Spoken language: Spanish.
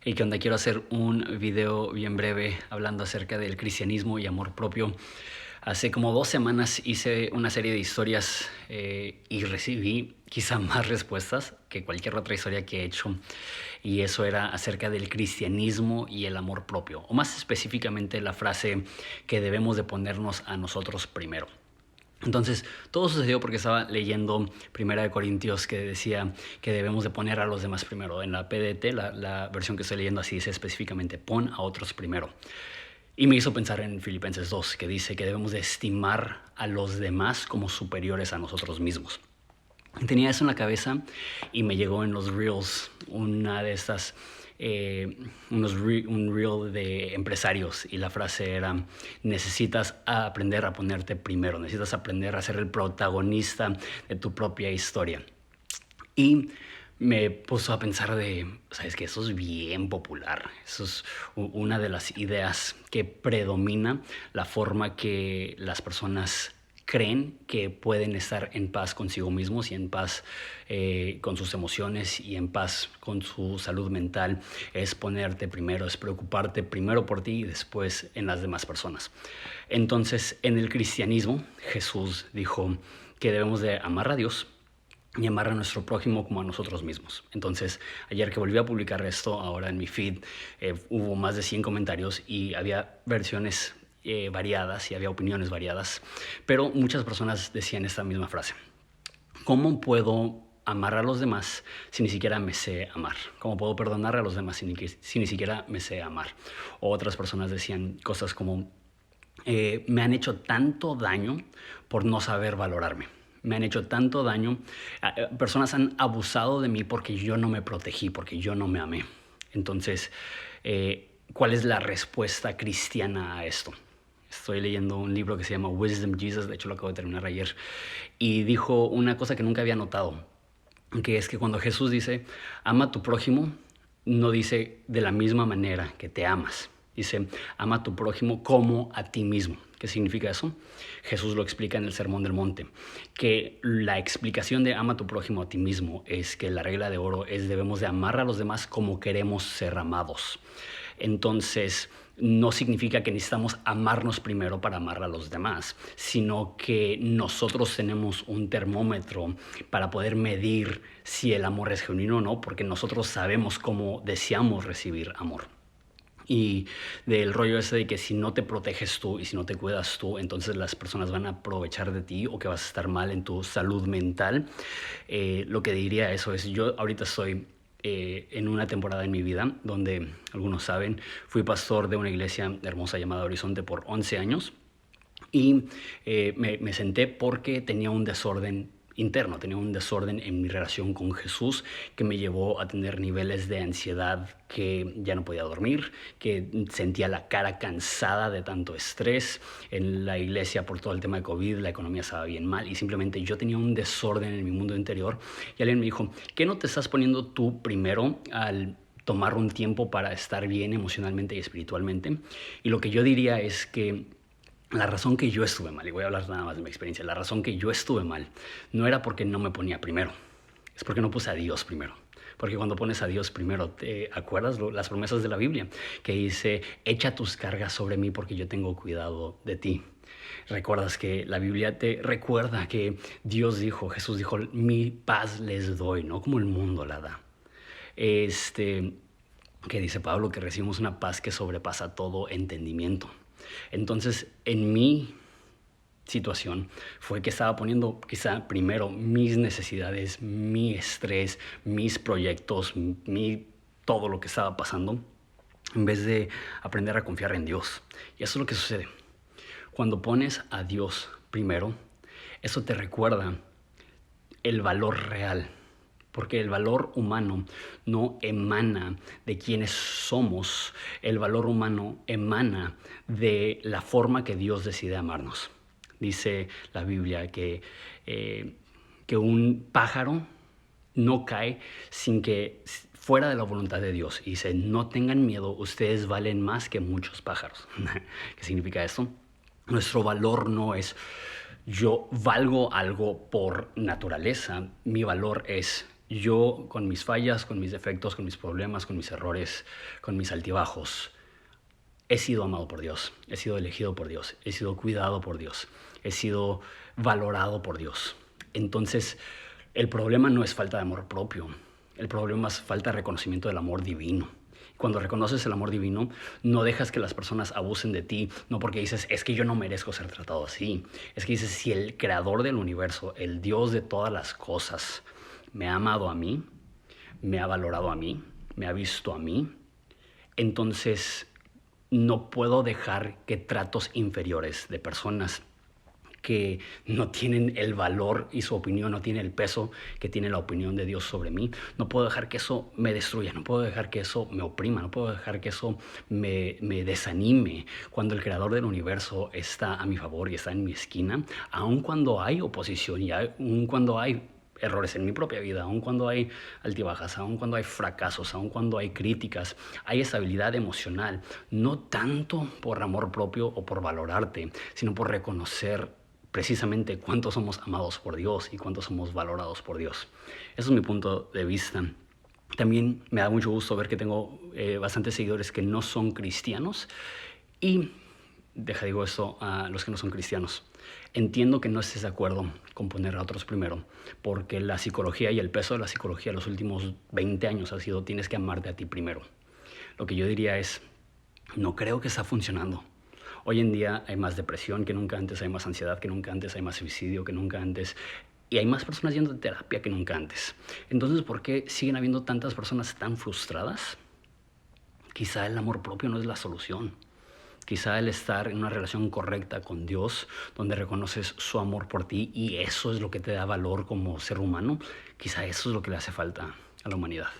Hey, ¿qué onda? Quiero hacer un video bien breve hablando acerca del cristianismo y amor propio. Hace como 2 semanas hice una serie de historias y recibí quizá más respuestas que cualquier otra historia que he hecho. Y eso era acerca del cristianismo y el amor propio. O más específicamente la frase que debemos de ponernos a nosotros primero. Entonces, todo sucedió porque estaba leyendo Primera de Corintios que decía que debemos de poner a los demás primero. En la PDT, la versión que estoy leyendo así dice específicamente, pon a otros primero. Y me hizo pensar en Filipenses 2, que dice que debemos de estimar a los demás como superiores a nosotros mismos. Tenía eso en la cabeza y me llegó en los Reels una de estas, un Reel de empresarios y la frase era: necesitas aprender a ponerte primero, necesitas aprender a ser el protagonista de tu propia historia. Y me puso a pensar sabes que eso es bien popular, eso es una de las ideas que predomina la forma que las personas creen que pueden estar en paz consigo mismos y en paz con sus emociones y en paz con su salud mental. Es ponerte primero, es preocuparte primero por ti y después en las demás personas. Entonces, en el cristianismo, Jesús dijo que debemos de amar a Dios y amar a nuestro prójimo como a nosotros mismos. Entonces, ayer que volví a publicar esto, ahora en mi feed, hubo más de 100 comentarios y había versiones variadas y había opiniones variadas, pero muchas personas decían esta misma frase: ¿cómo puedo amar a los demás si ni siquiera me sé amar? ¿Cómo puedo perdonar a los demás si ni siquiera me sé amar? O otras personas decían cosas como: me han hecho tanto daño por no saber valorarme. Me han hecho tanto daño. Personas han abusado de mí porque yo no me protegí, porque yo no me amé. Entonces, ¿cuál es la respuesta cristiana a esto? Estoy leyendo un libro que se llama Wisdom Jesus, de hecho lo acabo de terminar ayer, y dijo una cosa que nunca había notado, que es que cuando Jesús dice, ama a tu prójimo, no dice de la misma manera que te amas. Dice, ama a tu prójimo como a ti mismo. ¿Qué significa eso? Jesús lo explica en el Sermón del Monte, que la explicación de ama a tu prójimo a ti mismo es que la regla de oro es: debemos de amar a los demás como queremos ser amados. Entonces, no significa que necesitamos amarnos primero para amar a los demás, sino que nosotros tenemos un termómetro para poder medir si el amor es genuino o no, porque nosotros sabemos cómo deseamos recibir amor. Y del rollo ese de que si no te proteges tú y si no te cuidas tú, entonces las personas van a aprovechar de ti o que vas a estar mal en tu salud mental. Lo que diría eso es: yo ahorita estoy en una temporada en mi vida donde, algunos saben, fui pastor de una iglesia hermosa llamada Horizonte por 11 años y me senté porque tenía un desorden interno, tenía un desorden en mi relación con Jesús que me llevó a tener niveles de ansiedad, que ya no podía dormir, que sentía la cara cansada de tanto estrés. En la iglesia, por todo el tema de COVID, la economía estaba bien mal y simplemente yo tenía un desorden en mi mundo interior. Y alguien me dijo: ¿qué no te estás poniendo tú primero al tomar un tiempo para estar bien emocionalmente y espiritualmente? Y lo que yo diría es que la razón que yo estuve mal, y voy a hablar nada más de mi experiencia, la razón que yo estuve mal no era porque no me ponía primero, es porque no puse a Dios primero. Porque cuando pones a Dios primero, ¿te acuerdas las promesas de la Biblia? Que dice: echa tus cargas sobre mí porque yo tengo cuidado de ti. Recuerdas que la Biblia te recuerda que Dios dijo, Jesús dijo: mi paz les doy, no como el mundo la da. Que dice Pablo que recibimos una paz que sobrepasa todo entendimiento. Entonces, en mi situación fue que estaba poniendo quizá primero mis necesidades, mi estrés, mis proyectos, todo lo que estaba pasando, en vez de aprender a confiar en Dios. Y eso es lo que sucede. Cuando pones a Dios primero, eso te recuerda el valor real. Porque el valor humano no emana de quienes somos, el valor humano emana de la forma que Dios decide amarnos. Dice la Biblia que un pájaro no cae sin que fuera de la voluntad de Dios. Y dice: no tengan miedo, ustedes valen más que muchos pájaros. ¿Qué significa esto? Nuestro valor no es: yo valgo algo por naturaleza. Mi valor es: yo con mis fallas, con mis defectos, con mis problemas, con mis errores, con mis altibajos, he sido amado por Dios, he sido elegido por Dios, he sido cuidado por Dios, he sido valorado por Dios. Entonces, el problema no es falta de amor propio, el problema es falta de reconocimiento del amor divino. Cuando reconoces el amor divino, no dejas que las personas abusen de ti, no porque dices, es que yo no merezco ser tratado así. Es que dices, si el creador del universo, el Dios de todas las cosas, me ha amado a mí, me ha valorado a mí, me ha visto a mí, entonces no puedo dejar que tratos inferiores de personas que no tienen el valor y su opinión no tiene el peso que tiene la opinión de Dios sobre mí. No puedo dejar que eso me destruya, no puedo dejar que eso me oprima, no puedo dejar que eso me desanime cuando el creador del universo está a mi favor y está en mi esquina, aun cuando hay oposición y aun cuando hay errores en mi propia vida, aun cuando hay altibajas, aun cuando hay fracasos, aun cuando hay críticas, hay estabilidad emocional, no tanto por amor propio o por valorarte, sino por reconocer precisamente cuánto somos amados por Dios y cuánto somos valorados por Dios. Eso es mi punto de vista. También me da mucho gusto ver que tengo bastantes seguidores que no son cristianos y digo esto a los que no son cristianos. Entiendo que no estés de acuerdo con poner a otros primero, porque la psicología y el peso de la psicología los últimos 20 años ha sido tienes que amarte a ti primero. Lo que yo diría es, no creo que está funcionando. Hoy en día hay más depresión que nunca antes, hay más ansiedad que nunca antes, hay más suicidio que nunca antes y hay más personas yendo a terapia que nunca antes. Entonces, ¿por qué siguen habiendo tantas personas tan frustradas? Quizá el amor propio no es la solución. Quizá el estar en una relación correcta con Dios, donde reconoces su amor por ti y eso es lo que te da valor como ser humano, quizá eso es lo que le hace falta a la humanidad.